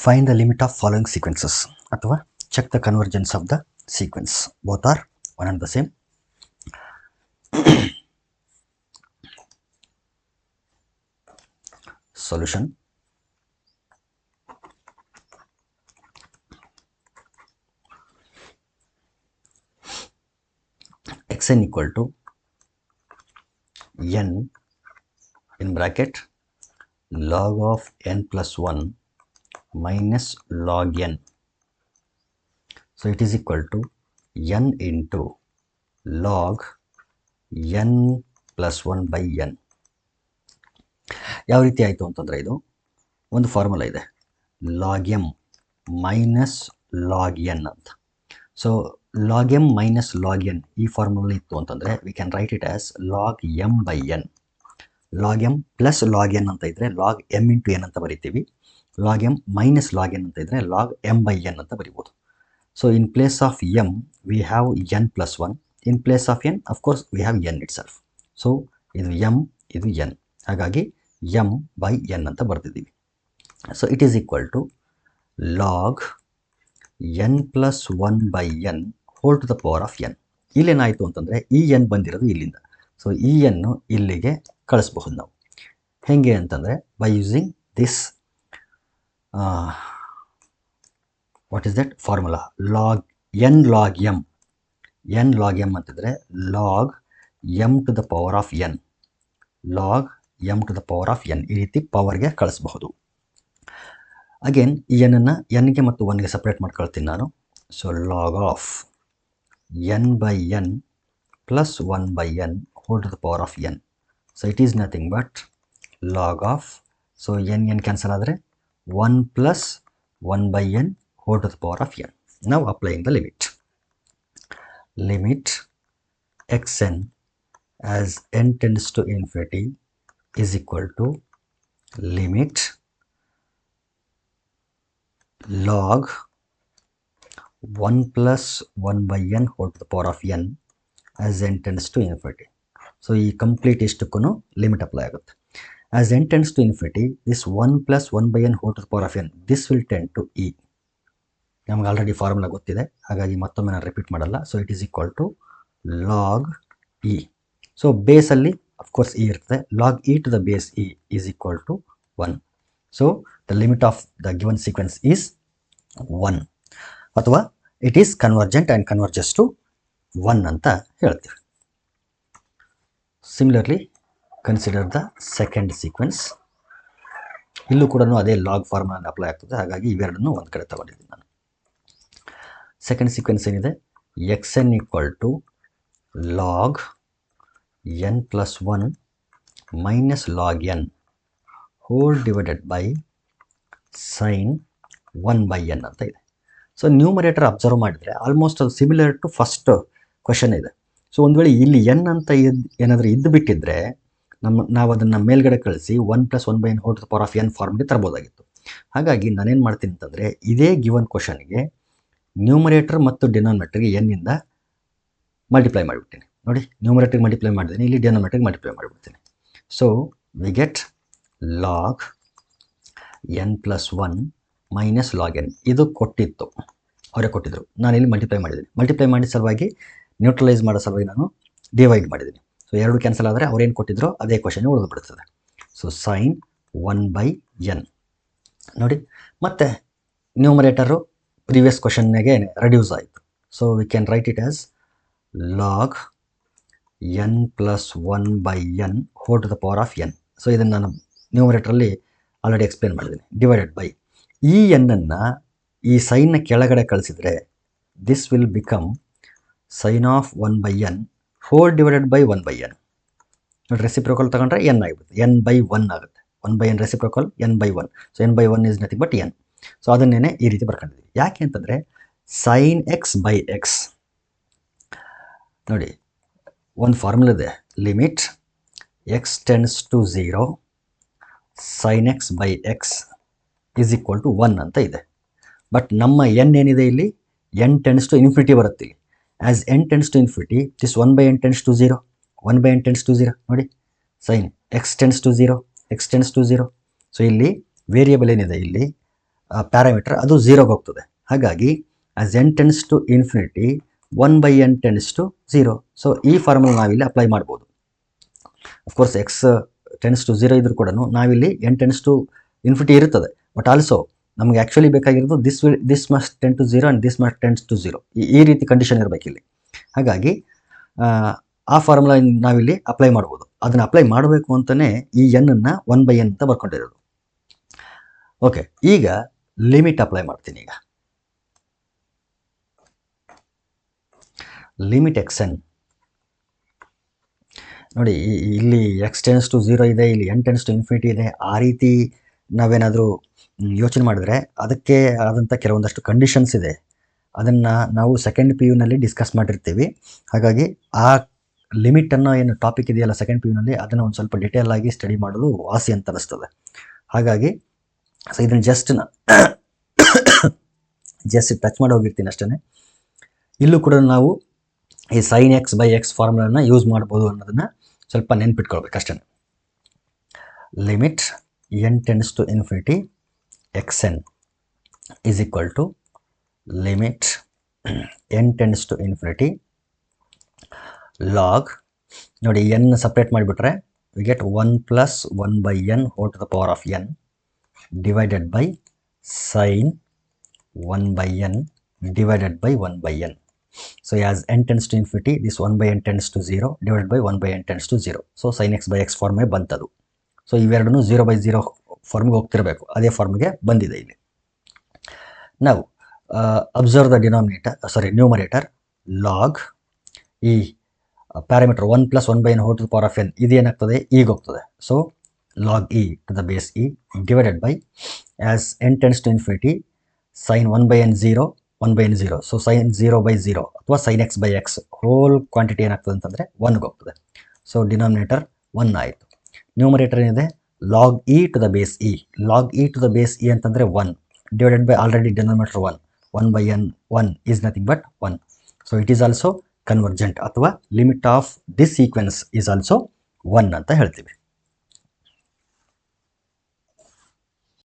Find the limit of following sequences ಅಥವಾ check the convergence of the sequence. Both are one and the same. Solution. Xn equal to n in bracket log of n plus 1 minus log n. So it is equal to n into log n plus 1 by n. ಯಾವ ರೀತಿ ಆಯಿತು ಅಂತಂದರೆ ಇದು ಒಂದು formula ಇದೆ, log M minus log N ಅಂತ. So log M minus log N ಈ formula ಇತ್ತು ಅಂತಂದರೆ we can write it as log M by N. Log M plus log N ಅಂತ ಇದ್ದರೆ ಲಾಗ್ ಎಮ್ ಇಂಟು ಎನ್ ಅಂತ ಬರಿತೀವಿ. Log M minus log N ಅಂತ ಇದ್ದರೆ ಲಾಗ್ ಎಮ್ ಬೈ ಎನ್ ಅಂತ ಬರಿಬೋದು. So in place of M we have N plus 1. In place of N of course V have N itself. So ಇದು M, ಇದು N, ಹಾಗಾಗಿ M by N ಅಂತ ಬರ್ತಿದ್ದೀವಿ. So it is equal to log N plus 1 by N whole to the power of N. ಇಲ್ಲೇನಾಯಿತು ಅಂತಂದರೆ ಈ N ಬಂದಿರೋದು ಇಲ್ಲಿಂದ, ಸೊ ಈ ಎನ್ನು ಇಲ್ಲಿಗೆ ಕಳಿಸ್ಬಹುದು ನಾವು. ಹೇಗೆ ಅಂತಂದರೆ by using this what is that formula, log N log M. N log M ಅಂತಿದ್ರೆ log M to the power of N, log M to the power of N, ಈ ರೀತಿ ಪವರ್ಗೆ ಕಳಿಸಬಹುದು. ಅಗೇನ್ ಈ ಎನ್ನನ್ನು ಎನ್ಗೆ ಮತ್ತು ಒನ್ಗೆ ಸಪ್ರೇಟ್ ಮಾಡ್ಕೊಳ್ತೀನಿ ನಾನು. So log of N by N plus 1 by N whole to the power of N. So it is nothing but log of, so N N cancel ಆದರೆ 1 plus 1 by N whole to the power of N. ನಾವು applying the limit. Limit xn as n tends to infinity is equal to limit log 1 plus 1 by n whole to the power of n as n tends to infinity. So ಈ complete ಇಷ್ಟಕ್ಕೂ limit apply ಆಗುತ್ತೆ. As n tends to infinity, this 1 plus 1 by n whole to the power of n, this will tend to e. ನಮ್ಗೆ already formula ಗೊತ್ತಿದೆ, ಹಾಗಾಗಿ ಮತ್ತೊಮ್ಮೆ ನಾನು repeat ಮಾಡಲ್ಲ. So it is equal to log E. So ಬೇಸಲ್ಲಿ of course E ಇರ್ತದೆ, log E to the base E is equal to 1. So the limit of the given sequence is 1, ಅಥವಾ it is convergent and converges to 1 ಅಂತ ಹೇಳ್ತೀವಿ. Similarly consider the second sequence. ಇಲ್ಲೂ ಕೂಡ ಅದೇ log formula apply ಆಗ್ತದೆ, ಹಾಗಾಗಿ ಇವೆರಡನ್ನು ಒಂದು ಕಡೆ ತಗೊಂಡಿದ್ದೀನಿ ನಾನು. ಸೆಕೆಂಡ್ ಸೀಕ್ವೆನ್ಸ್ ಏನಿದೆ, x n equal to log N plus 1 minus log n whole divided by sine 1 by N ಅಂತ ಇದೆ. ಸೊ ನ್ಯೂಮರೇಟರ್ ಅಬ್ಸರ್ವ್ ಮಾಡಿದರೆ ಆಲ್ಮೋಸ್ಟ್ ಅದು ಸಿಮಿಲರ್ ಟು ಫಸ್ಟ್ ಕ್ವೆಶನ್ ಇದೆ. ಸೊ ಒಂದು ವೇಳೆ ಇಲ್ಲಿ ಎನ್ ಅಂತ ಏನಾದರೂ ಇದ್ದು ಬಿಟ್ಟಿದ್ರೆ ನಾವು ಅದನ್ನು ಮೇಲ್ಗಡೆ ಕಳಿಸಿ 1 plus 1 by N whole to the power of n ಫಾರ್ಮ್ಗೆ ತರ್ಬೋದಾಗಿತ್ತು. ಹಾಗಾಗಿ ನಾನೇನು ಮಾಡ್ತೀನಿ ಅಂತಂದರೆ ಇದೇ ಗಿವನ್ ಕ್ವೆಶನ್ಗೆ ನ್ಯೂಮರೇಟರ್ ಮತ್ತು ಡಿನಾಮಿನೇಟರ್ಗೆ ಎನ್ನಿಂದ ಮಲ್ಟಿಪ್ಲೈ ಮಾಡಿಬಿಡ್ತೀನಿ. ನೋಡಿ, ನ್ಯೂಮರೇಟರ್ಗೆ ಮಲ್ಟಿಪ್ಲೈ ಮಾಡಿದ್ದೀನಿ, ಇಲ್ಲಿ ಡಿನಾಮಿನೇಟರ್ಗೆ ಮಲ್ಟಿಪ್ಲೈ ಮಾಡಿಬಿಡ್ತೀನಿ. So we get log N plus 1 minus log N. ಇದು ಕೊಟ್ಟಿತ್ತು, ಅವರೇ ಕೊಟ್ಟಿದ್ದರು, ನಾನಿಲ್ಲಿ ಮಲ್ಟಿಪ್ಲೈ ಮಾಡಿದ್ದೀನಿ. ಮಲ್ಟಿಪ್ಲೈ ಮಾಡಿದ ಸಲುವಾಗಿ ನ್ಯೂಟ್ರಲೈಸ್ ಮಾಡೋ ಸಲುವಾಗಿ ನಾನು ಡಿವೈಡ್ ಮಾಡಿದ್ದೀನಿ. ಸೊ ಎರಡು ಕ್ಯಾನ್ಸಲ್ ಆದರೆ ಅವ್ರೇನು ಕೊಟ್ಟಿದ್ರು ಅದೇ ಕ್ವಶನ್ ಉಳಿದು ಬಿಡ್ತದೆ. ಸೊ ಸೈನ್ 1 ಬೈ ಎನ್ ನೋಡಿ, ಮತ್ತು ನ್ಯೂಮರೇಟರು ಪ್ರೀವಿಯಸ್ ಕ್ವಶನ್ಗೆ ರೆಡ್ಯೂಸ್ ಆಯಿತು. So we can write it as log N plus 1 by N whole to the power of N. So ಇದನ್ನು ನಾನು ನ್ಯೂಮರೇಟರಲ್ಲಿ ಆಲ್ರೆಡಿ ಎಕ್ಸ್ಪ್ಲೇನ್ ಮಾಡಿದ್ದೀನಿ. ಡಿವೈಡೆಡ್ ಬೈ ಈ ಎನ್ನನ್ನು ಈ ಸೈನ್ನ ಕೆಳಗಡೆ ಕಳಿಸಿದರೆ this will become sine of 1 by N whole divided by 1 by n. ನೋಡಿ, ರೆಸಿಪ್ರೋಕಲ್ ತಗೊಂಡ್ರೆ ಎನ್ ಆಗಿಬಿಡುತ್ತೆ, ಎನ್ ಬೈ 1 ಆಗುತ್ತೆ. 1 by n reciprocal N by 1. So N by 1 is nothing but N. So ಅದನ್ನೇ ಈ ರೀತಿ ಬರ್ಕೊಂಡಿದ್ದೀವಿ. ಯಾಕೆ ಅಂತಂದರೆ ಸೈನ್ ಎಕ್ಸ್ ಬೈ ಎಕ್ಸ್, ನೋಡಿ ಒಂದು ಫಾರ್ಮುಲಾ ಇದೆ, limit x tends to 0 sine x by x is equal to 1 ಅಂತ ಇದೆ. ಬಟ್ ನಮ್ಮ ಎನ್ ಏನಿದೆ ಇಲ್ಲಿ, ಎನ್ ಟೆನ್ಸ್ ಟು ಇನ್ಫಿನಿಟಿ ಬರುತ್ತೆ ಇಲ್ಲಿ. As n tends to infinity, this 1 by n tends to 0, 1 by n tends to 0. ನೋಡಿ, sine x tends to 0, x tends to 0. So ಇಲ್ಲಿ variable ಏನಿದೆ ಇಲ್ಲಿ ಪ್ಯಾರಾಮೀಟರ್ ಅದು 0ಗೆ ಹೋಗ್ತದೆ. ಹಾಗಾಗಿ as n tends to infinity 1/n tends to 0. So ಈ formula ನಾವಿಲ್ಲಿ ಅಪ್ಲೈ ಮಾಡ್ಬೋದು. ಅಫ್ಕೋರ್ಸ್ ಎಕ್ಸ್ ಟೆನ್ಸ್ ಟು 0 ಇದ್ರೂ ಕೂಡ ನಾವಿಲ್ಲಿ n ಟೆನ್ಸ್ ಟು ಇನ್ಫಿನಿಟಿ ಇರುತ್ತದೆ. ಬಟ್ ಆಲ್ಸೋ ನಮಗೆ ಆ್ಯಕ್ಚುಲಿ ಬೇಕಾಗಿರೋದು this must tend to 0 and this must tends to 0. ಈ ರೀತಿ ಕಂಡೀಷನ್ ಇರಬೇಕಿಲ್ಲಿ. ಹಾಗಾಗಿ ಆ ಫಾರ್ಮುಲಾ ನಾವಿಲ್ಲಿ ಅಪ್ಲೈ ಮಾಡ್ಬೋದು. ಅದನ್ನು ಅಪ್ಲೈ ಮಾಡಬೇಕು ಅಂತಲೇ ಈ n-ಅನ್ನು 1/n ಅಂತ ಬರ್ಕೊಂಡಿರೋದು. ಓಕೆ, ಈಗ ಲಿಮಿಟ್ ಅಪ್ಲೈ ಮಾಡ್ತೀನಿ. ಈಗ ಲಿಮಿಟ್ xn ನೋಡಿ, ಇಲ್ಲಿ x ಟೆನ್ಸ್ ಟು 0 ಇದೆ, ಇಲ್ಲಿ n ಟೆನ್ಸ್ ಟು ಇನ್ಫಿನಿಟಿ ಇದೆ. ಆ ರೀತಿ ನಾವೇನಾದರೂ ಯೋಚನೆ ಮಾಡಿದ್ರೆ ಅದಕ್ಕೆ ಆದಂಥ ಕೆಲವೊಂದಷ್ಟು ಕಂಡೀಷನ್ಸ್ ಇದೆ. ಅದನ್ನು ನಾವು ಸೆಕೆಂಡ್ PUನಲ್ಲಿ ಡಿಸ್ಕಸ್ ಮಾಡಿರ್ತೀವಿ. ಹಾಗಾಗಿ ಆ ಲಿಮಿಟನ್ನು ಏನು ಟಾಪಿಕ್ ಇದೆಯಲ್ಲ ಸೆಕೆಂಡ್ PUನಲ್ಲಿ, ಅದನ್ನು ಒಂದು ಸ್ವಲ್ಪ ಡಿಟೇಲ್ ಆಗಿ ಸ್ಟಡಿ ಮಾಡೋದು ವಾಸಿ ಅಂತ ಅನಿಸ್ತದೆ. ಹಾಗಾಗಿ ಸೊ ಇದನ್ನು ಜಸ್ಟ್ ಟಚ್ ಮಾಡಿ ಹೋಗಿರ್ತೀನಿ ಅಷ್ಟೇ. ಇಲ್ಲೂ ಕೂಡ ನಾವು ಈ sin x/x ಫಾರ್ಮುಲಾನ ಯೂಸ್ ಮಾಡ್ಬೋದು ಅನ್ನೋದನ್ನು ಸ್ವಲ್ಪ ನೆನ್ಪಿಟ್ಕೊಳ್ಬೇಕು ಅಷ್ಟೇ. Limit n tends to infinity xn is equal to limit n tends to infinity log, ನೋಡಿ n ಸಪ್ರೇಟ್ ಮಾಡಿಬಿಟ್ರೆ we get 1 + 1/n whole to the power of n divided by sin 1/n divided by 1/n. So as n tends to infinity, this 1/n tends to 0 divided by 1/n tends to 0. So sin x/x ಫಾರ್ಮ್ಗೆ ಬಂತದು. So ಇವೆರಡೂ 0/0 ಫಾರ್ಮ್ಗೆ ಹೋಗ್ತಿರಬೇಕು. ಅದೇ ಫಾರ್ಮ್ಗೆ ಬಂದಿದೆ ಇಲ್ಲಿ. ನಾವು observe the numerator log ಈ parameter 1 + 1/n whole to the power of n ಇದೇನಾಗ್ತದೆ, ಈಗ ಹೋಗ್ತದೆ. So log e to the base e divided by as n tends to infinity sin 1/n 0 1/0. So sin 0/0 ಅಥವಾ sin x/x ಹೋಲ್ ಕ್ವಾಂಟಿಟಿ ಏನಾಗ್ತದೆ ಅಂತಂದರೆ 1ಗೆ ಹೋಗ್ತದೆ. So denominator 1 ಆಯಿತು. Numerator ಏನಿದೆ log e to the base e. Log e to the base e ಅಂತಂದರೆ 1 divided by already denominator 1/n 1 is nothing but 1. So it is also convergent ಅಥವಾ limit of this sequence is also 1 ಅಂತ ಹೇಳ್ತೀವಿ.